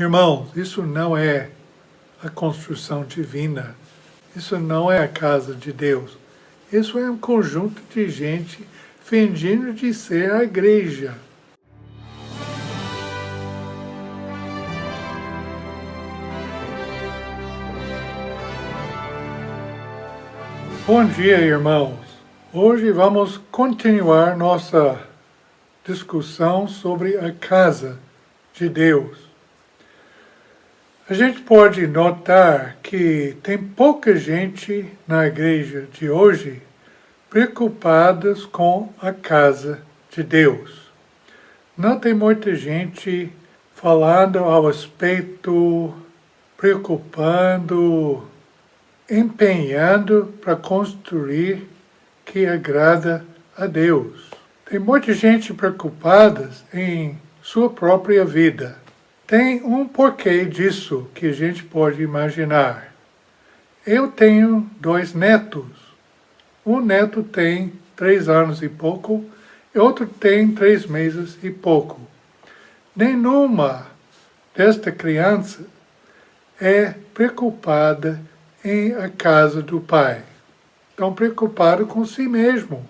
Irmãos, isso não é a construção divina. Isso não é a casa de Deus. Isso é um conjunto de gente fingindo de ser a igreja. Bom dia, irmãos. Hoje vamos continuar nossa discussão sobre a casa de Deus. A gente pode notar que tem pouca gente na igreja de hoje preocupadas com a casa de Deus. Não tem muita gente falando ao respeito, preocupando, empenhando para construir que agrada a Deus. Tem muita gente preocupada em sua própria vida. Tem um porquê disso que a gente pode imaginar. Eu tenho 2 netos. Um neto tem 3 anos e pouco, e outro tem 3 meses e pouco. Nenhuma desta criança é preocupada em a casa do pai. Estão preocupados com si mesmo.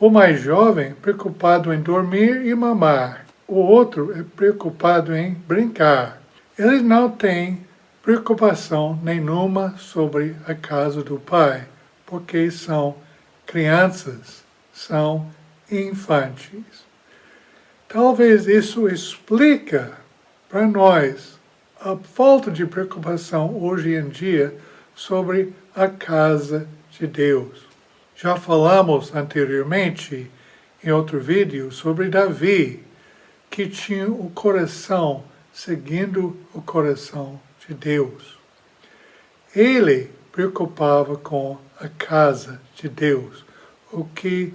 O mais jovem, preocupado em dormir e mamar. O outro é preocupado em brincar. Eles não têm preocupação nenhuma sobre a casa do pai, porque são crianças, são infantes. Talvez isso explica para nós a falta de preocupação hoje em dia sobre a casa de Deus. Já falamos anteriormente, em outro vídeo, sobre Davi, que tinha o coração seguindo o coração de Deus. Ele preocupava com a casa de Deus, o que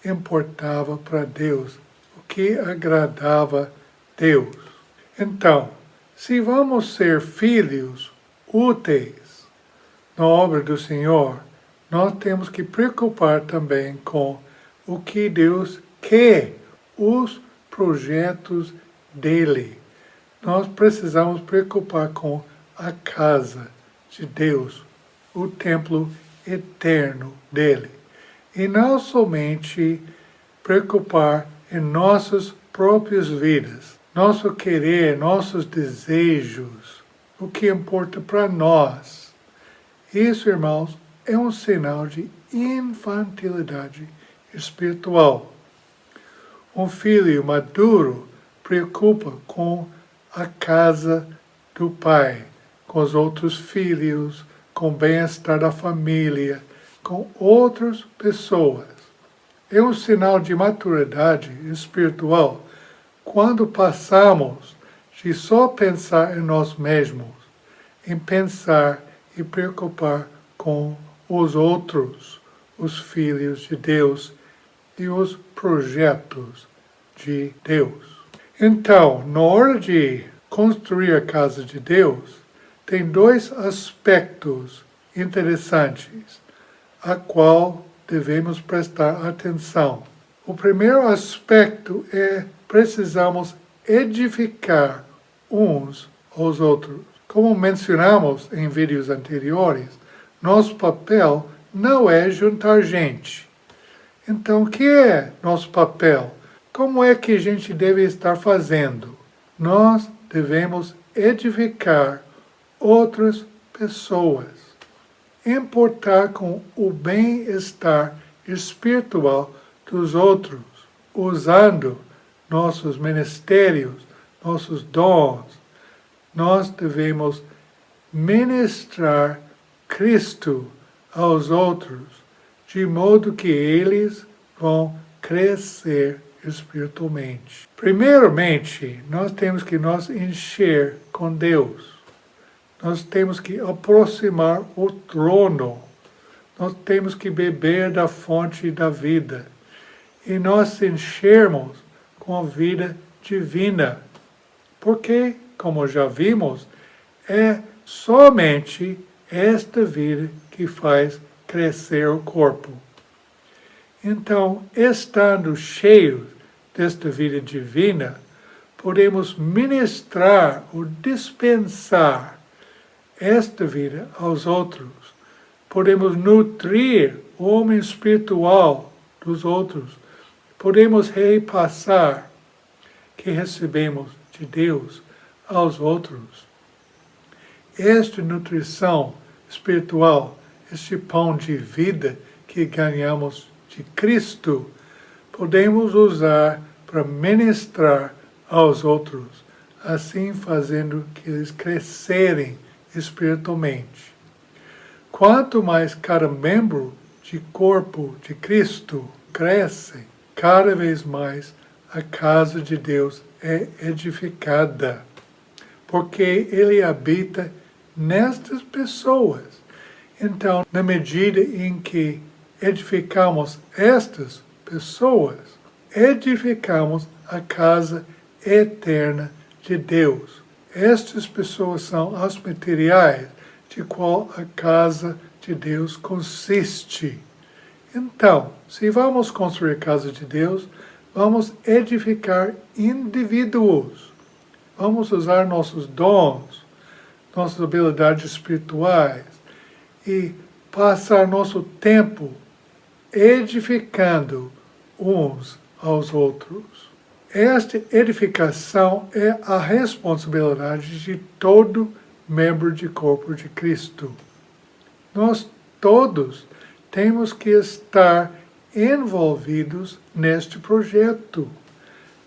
importava para Deus, o que agradava Deus. Então, se vamos ser filhos úteis na obra do Senhor, nós temos que preocupar também com o que Deus quer, os projetos dele. Nós precisamos preocupar com a casa de Deus, o templo eterno dele. E não somente preocupar em nossas próprias vidas, nosso querer, nossos desejos, o que importa para nós. Isso, irmãos, é um sinal de infantilidade espiritual. Um filho maduro preocupa com a casa do pai, com os outros filhos, com o bem-estar da família, com outras pessoas. É um sinal de maturidade espiritual quando passamos de só pensar em nós mesmos, em pensar e preocupar com os outros, os filhos de Deus e os projetos de Deus. Então, na hora de construir a casa de Deus, tem 2 aspectos interessantes, a qual devemos prestar atenção. O primeiro aspecto é precisamos edificar uns aos outros. Como mencionamos em vídeos anteriores, nosso papel não é juntar gente. Então, o que é nosso papel? Como é que a gente deve estar fazendo? Nós devemos edificar outras pessoas, importar com o bem-estar espiritual dos outros, usando nossos ministérios, nossos dons. Nós devemos ministrar Cristo aos outros, de modo que eles vão crescer espiritualmente. Primeiramente, nós temos que nos encher com Deus. Nós temos que aproximar o trono. Nós temos que beber da fonte da vida. E nós enchermos com a vida divina. Porque, como já vimos, é somente esta vida que faz crescer o corpo. Então, estando cheios desta vida divina, podemos ministrar ou dispensar esta vida aos outros. Podemos nutrir o homem espiritual dos outros. Podemos repassar que recebemos de Deus aos outros. Esta nutrição espiritual, este pão de vida que ganhamos de Cristo, podemos usar para ministrar aos outros, assim fazendo que eles crescerem espiritualmente. Quanto mais cada membro de corpo de Cristo cresce, cada vez mais a casa de Deus é edificada, porque Ele habita nestas pessoas. Então, na medida em que edificamos estas pessoas, edificamos a casa eterna de Deus. Estas pessoas são os materiais de qual a casa de Deus consiste. Então, se vamos construir a casa de Deus, vamos edificar indivíduos. Vamos usar nossos dons, nossas habilidades espirituais e passar nosso tempo edificando uns aos outros. Esta edificação é a responsabilidade de todo membro de corpo de Cristo. Nós todos temos que estar envolvidos neste projeto.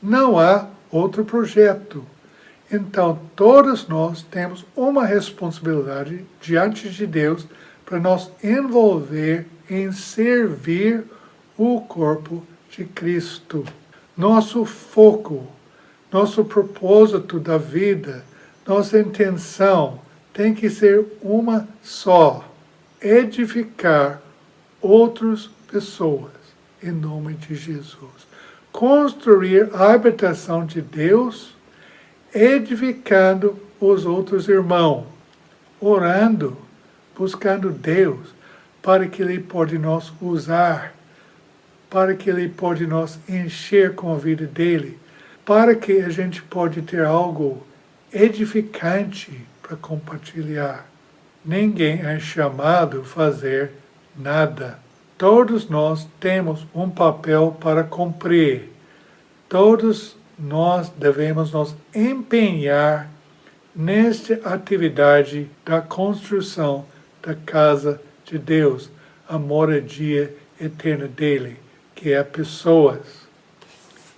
Não há outro projeto. Então, todos nós temos uma responsabilidade diante de Deus para nos envolver em servir o corpo de Cristo. Nosso foco, nosso propósito da vida, nossa intenção tem que ser uma só: edificar outras pessoas, em nome de Jesus. Construir a habitação de Deus, edificando os outros irmãos, orando, buscando Deus, para que Ele pode nos usar, para que Ele pode nos encher com a vida dEle, para que a gente pode ter algo edificante para compartilhar. Ninguém é chamado a fazer nada. Todos nós temos um papel para cumprir. Todos nós devemos nos empenhar nesta atividade da construção da casa de Deus, a moradia eterna dele, que é pessoas.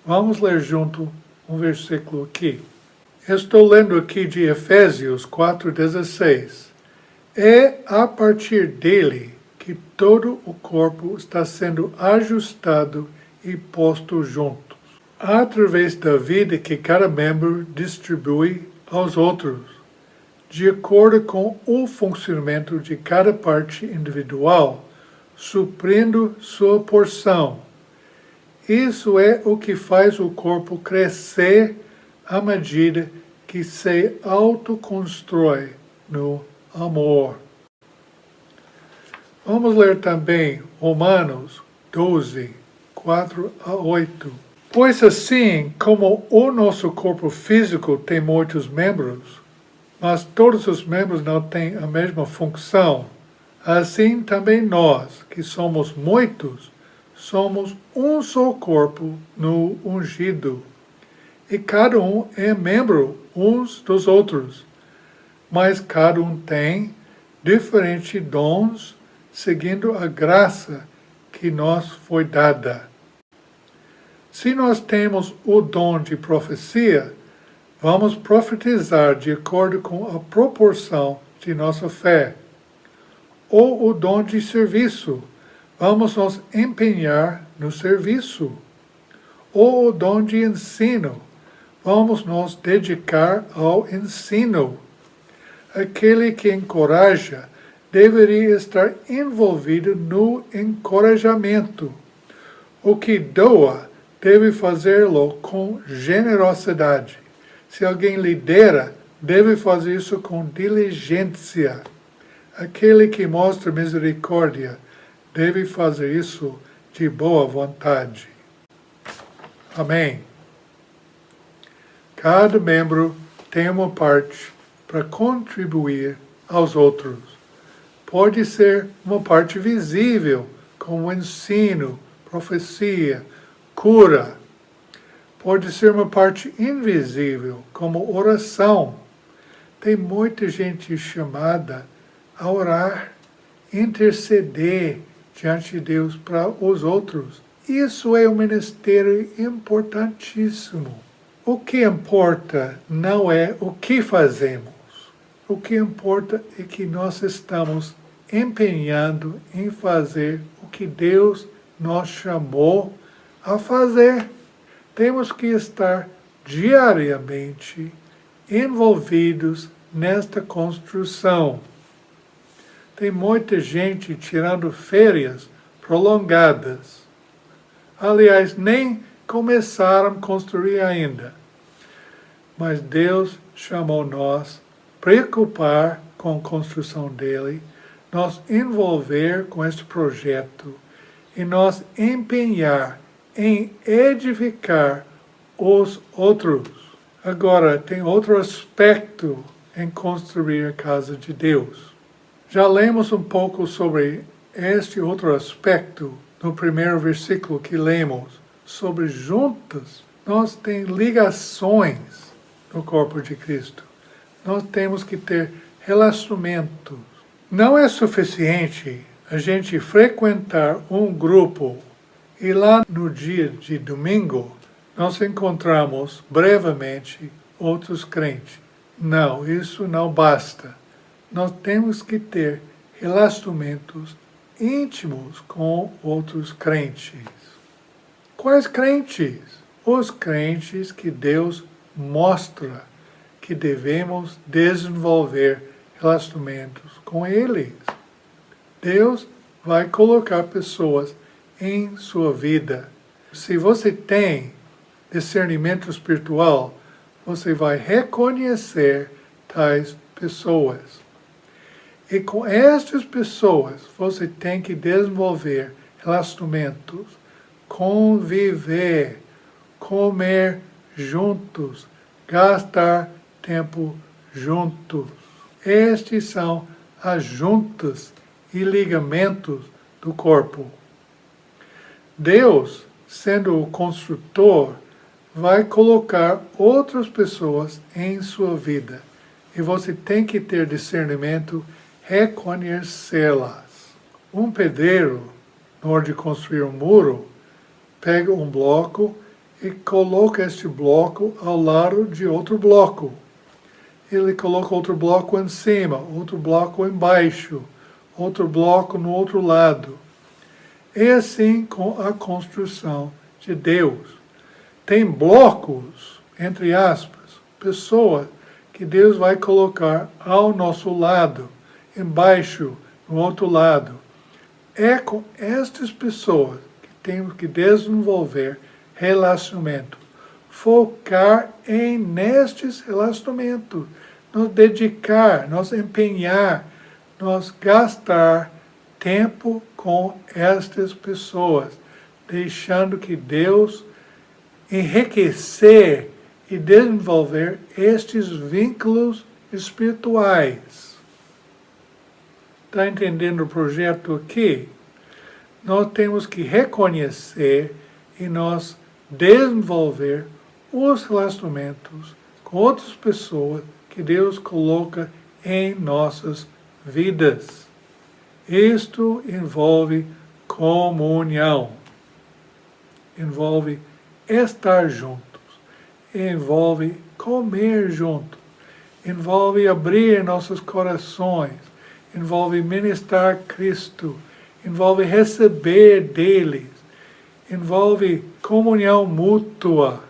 Vamos ler junto um versículo aqui. Estou lendo aqui de Efésios 4,16. É a partir dele que todo o corpo está sendo ajustado e posto juntos, através da vida que cada membro distribui aos outros, de acordo com o funcionamento de cada parte individual, suprindo sua porção. Isso é o que faz o corpo crescer à medida que se autoconstrói no amor. Vamos ler também Romanos 12, 4 a 8. Pois assim como o nosso corpo físico tem muitos membros, mas todos os membros não têm a mesma função, assim também nós, que somos muitos, somos um só corpo no ungido, e cada um é membro uns dos outros, mas cada um tem diferentes dons, seguindo a graça que nos foi dada. Se nós temos o dom de profecia, vamos profetizar de acordo com a proporção de nossa fé. Ou o dom de serviço, vamos nos empenhar no serviço. Ou o dom de ensino, vamos nos dedicar ao ensino. Aquele que encoraja deveria estar envolvido no encorajamento. O que doa deve fazê-lo com generosidade. Se alguém lidera, deve fazer isso com diligência. Aquele que mostra misericórdia deve fazer isso de boa vontade. Amém. Cada membro tem uma parte para contribuir aos outros. Pode ser uma parte visível, como ensino, profecia, cura. Pode ser uma parte invisível, como oração. Tem muita gente chamada a orar, interceder diante de Deus para os outros. Isso é um ministério importantíssimo. O que importa não é o que fazemos. O que importa é que nós estamos empenhando em fazer o que Deus nos chamou a fazer. Temos que estar diariamente envolvidos nesta construção. Tem muita gente tirando férias prolongadas. Aliás, nem começaram a construir ainda. Mas Deus chamou nós preocupar com a construção dele, nos envolver com este projeto e nos empenhar em edificar os outros. Agora, tem outro aspecto em construir a casa de Deus. Já lemos um pouco sobre este outro aspecto no primeiro versículo que lemos, sobre juntas. Nós temos ligações no corpo de Cristo. Nós temos que ter relacionamentos. Não é suficiente a gente frequentar um grupo e lá no dia de domingo nós encontramos brevemente outros crentes. Não, isso não basta. Nós temos que ter relacionamentos íntimos com outros crentes. Quais crentes? Os crentes que Deus mostra que devemos desenvolver relacionamentos com eles. Deus vai colocar pessoas em sua vida. Se você tem discernimento espiritual, você vai reconhecer tais pessoas. E com estas pessoas, você tem que desenvolver relacionamentos, conviver, comer juntos, gastar tempo juntos. Estes são as juntas e ligamentos do corpo. Deus, sendo o construtor, vai colocar outras pessoas em sua vida. E você tem que ter discernimento, reconhecê-las. Um pedreiro, na hora de construir um muro, pega um bloco e coloca este bloco ao lado de outro bloco. Ele coloca outro bloco em cima, outro bloco embaixo, outro bloco no outro lado. É assim com a construção de Deus. Tem blocos, entre aspas, pessoas que Deus vai colocar ao nosso lado, embaixo, no outro lado. É com estas pessoas que temos que desenvolver relacionamento. Focar nestes relacionamentos. Nos dedicar, nos empenhar, nos gastar tempo com estas pessoas, deixando que Deus enriquecer e desenvolver estes vínculos espirituais. Está entendendo o projeto aqui? Nós temos que reconhecer e nós desenvolver os relacionamentos com outras pessoas que Deus coloca em nossas vidas. Isto envolve comunhão, envolve estar juntos, envolve comer juntos, envolve abrir nossos corações, envolve ministrar Cristo, envolve receber deles, envolve comunhão mútua,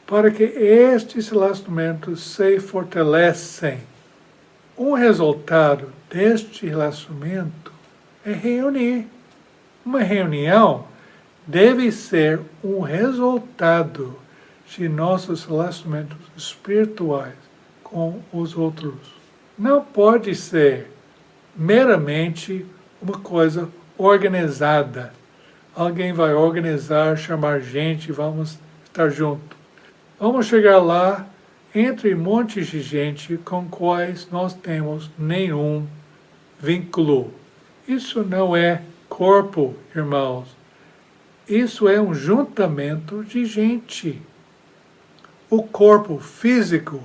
para que estes relacionamentos se fortalecem. Um resultado deste relacionamento é reunir. Uma reunião deve ser um resultado de nossos relacionamentos espirituais com os outros. Não pode ser meramente uma coisa organizada. Alguém vai organizar, chamar gente, vamos estar juntos. Vamos chegar lá entre montes de gente com quais nós temos nenhum vínculo. Isso não é corpo, irmãos. Isso é um juntamento de gente. O corpo físico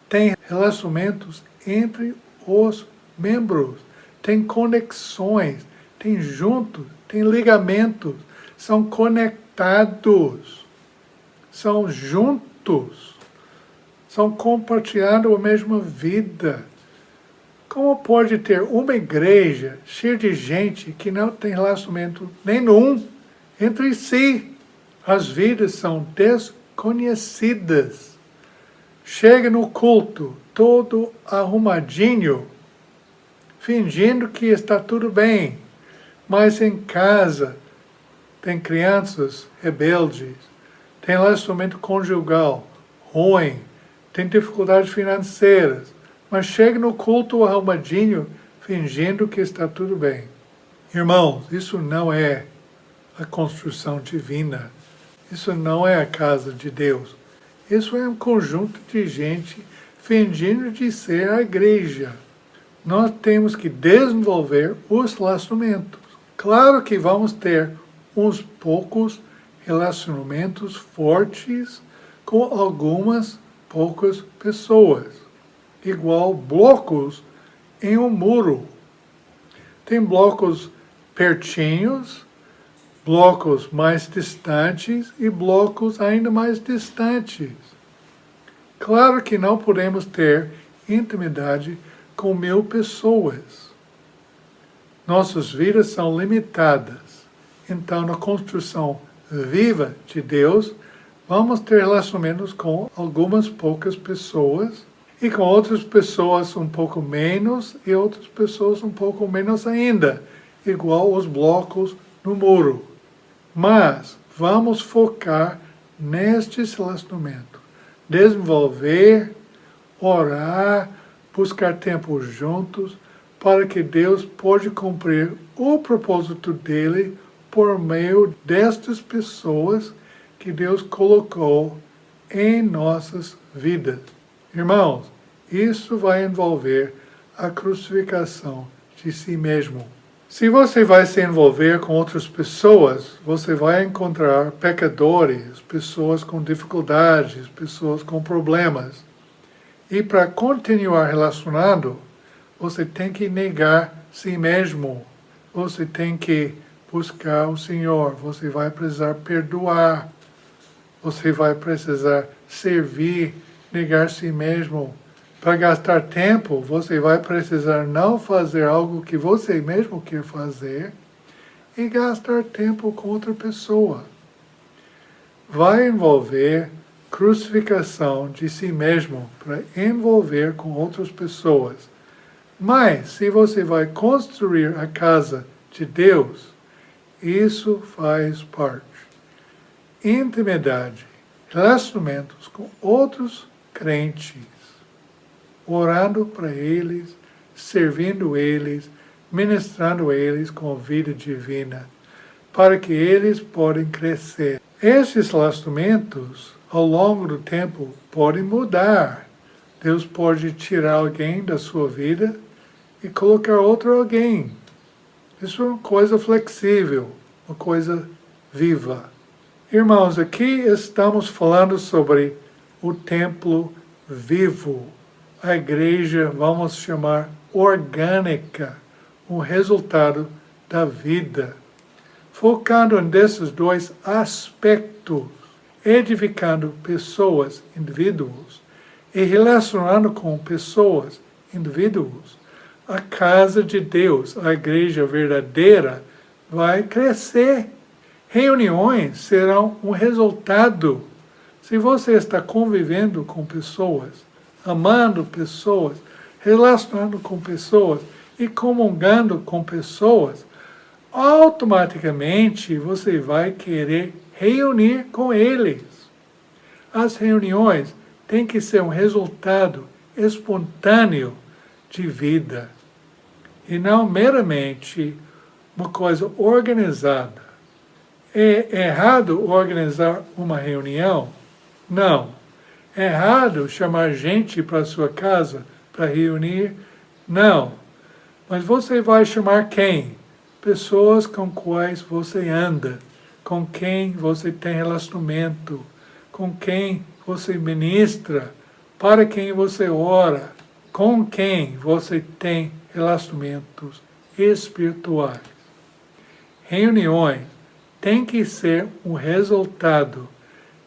tem relacionamentos entre os membros, tem conexões, tem juntos, tem ligamentos, são conectados, são juntos, são compartilhando a mesma vida. Como pode ter uma igreja cheia de gente que não tem relacionamento nenhum entre si? As vidas são desconhecidas. Chega no culto todo arrumadinho, fingindo que está tudo bem, mas em casa tem crianças rebeldes, tem relacionamento conjugal ruim, tem dificuldades financeiras, mas chega no culto arrumadinho, fingindo que está tudo bem. Irmãos, isso não é a construção divina. Isso não é a casa de Deus. Isso é um conjunto de gente fingindo de ser a igreja. Nós temos que desenvolver os relacionamentos. Claro que vamos ter uns poucos relacionamentos fortes com algumas poucas pessoas, igual blocos em um muro. Tem blocos pertinhos, blocos mais distantes e blocos ainda mais distantes. Claro que não podemos ter intimidade com 1000 pessoas. Nossas vidas são limitadas. Então, na construção viva de Deus, vamos ter relacionamentos com algumas poucas pessoas e com outras pessoas um pouco menos e outras pessoas um pouco menos ainda, igual os blocos no muro. Mas vamos focar nestes relacionamentos, desenvolver, orar, buscar tempo juntos, para que Deus pode cumprir o propósito dele por meio destas pessoas que Deus colocou em nossas vidas. Irmãos, isso vai envolver a crucificação de si mesmo. Se você vai se envolver com outras pessoas, você vai encontrar pecadores, pessoas com dificuldades, pessoas com problemas. E para continuar relacionando, você tem que negar si mesmo. Você tem que buscar o Senhor. Você vai precisar perdoar. Você vai precisar servir, negar si mesmo. Para gastar tempo, você vai precisar não fazer algo que você mesmo quer fazer e gastar tempo com outra pessoa. Vai envolver crucificação de si mesmo para envolver com outras pessoas. Mas, se você vai construir a casa de Deus, isso faz parte. Intimidade, relacionamentos com outros crentes, orando para eles, servindo eles, ministrando eles com vida divina, para que eles possam crescer. Esses relacionamentos, ao longo do tempo, podem mudar. Deus pode tirar alguém da sua vida e colocar outro alguém. Isso é uma coisa flexível, uma coisa viva. Irmãos, aqui estamos falando sobre o templo vivo. A igreja, vamos chamar, orgânica, um resultado da vida. Focando nesses dois aspectos, edificando pessoas, indivíduos, e relacionando com pessoas, indivíduos, a casa de Deus, a igreja verdadeira, vai crescer. Reuniões serão um resultado. Se você está convivendo com pessoas, amando pessoas, relacionando com pessoas e comungando com pessoas, automaticamente você vai querer reunir com eles. As reuniões têm que ser um resultado espontâneo de vida e não meramente uma coisa organizada. É errado organizar uma reunião? Não. É errado chamar gente para sua casa para reunir? Não. Mas você vai chamar quem? Pessoas com quais você anda, com quem você tem relacionamento, com quem você ministra, para quem você ora, com quem você tem relacionamentos espirituais. Reuniões têm que ser um resultado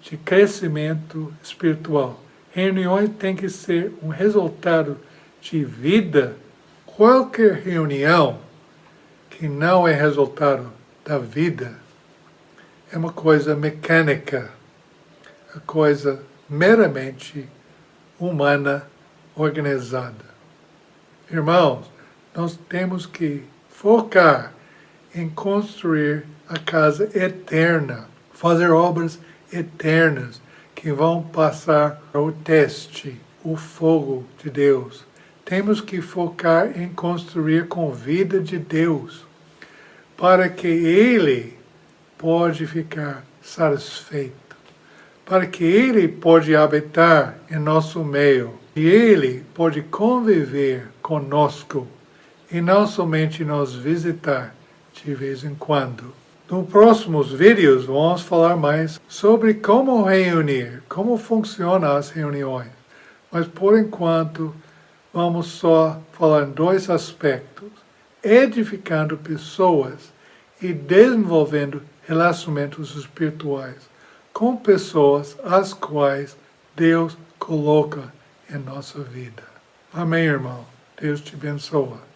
de crescimento espiritual. Reuniões têm que ser um resultado de vida. Qualquer reunião que não é resultado da vida é uma coisa mecânica, uma coisa meramente humana, organizada. Irmãos, nós temos que focar em construir a casa eterna, fazer obras eternas que vão passar o teste, o fogo de Deus. Temos que focar em construir com vida de Deus, para que Ele pode ficar satisfeito, para que Ele pode habitar em nosso meio, e Ele pode conviver conosco, e não somente nos visitar de vez em quando. Nos próximos vídeos vamos falar mais sobre como reunir, como funcionam as reuniões. Mas por enquanto vamos só falar em dois aspectos: edificando pessoas e desenvolvendo relacionamentos espirituais com pessoas as quais Deus coloca em nossa vida. Amém, irmão? Deus te abençoa.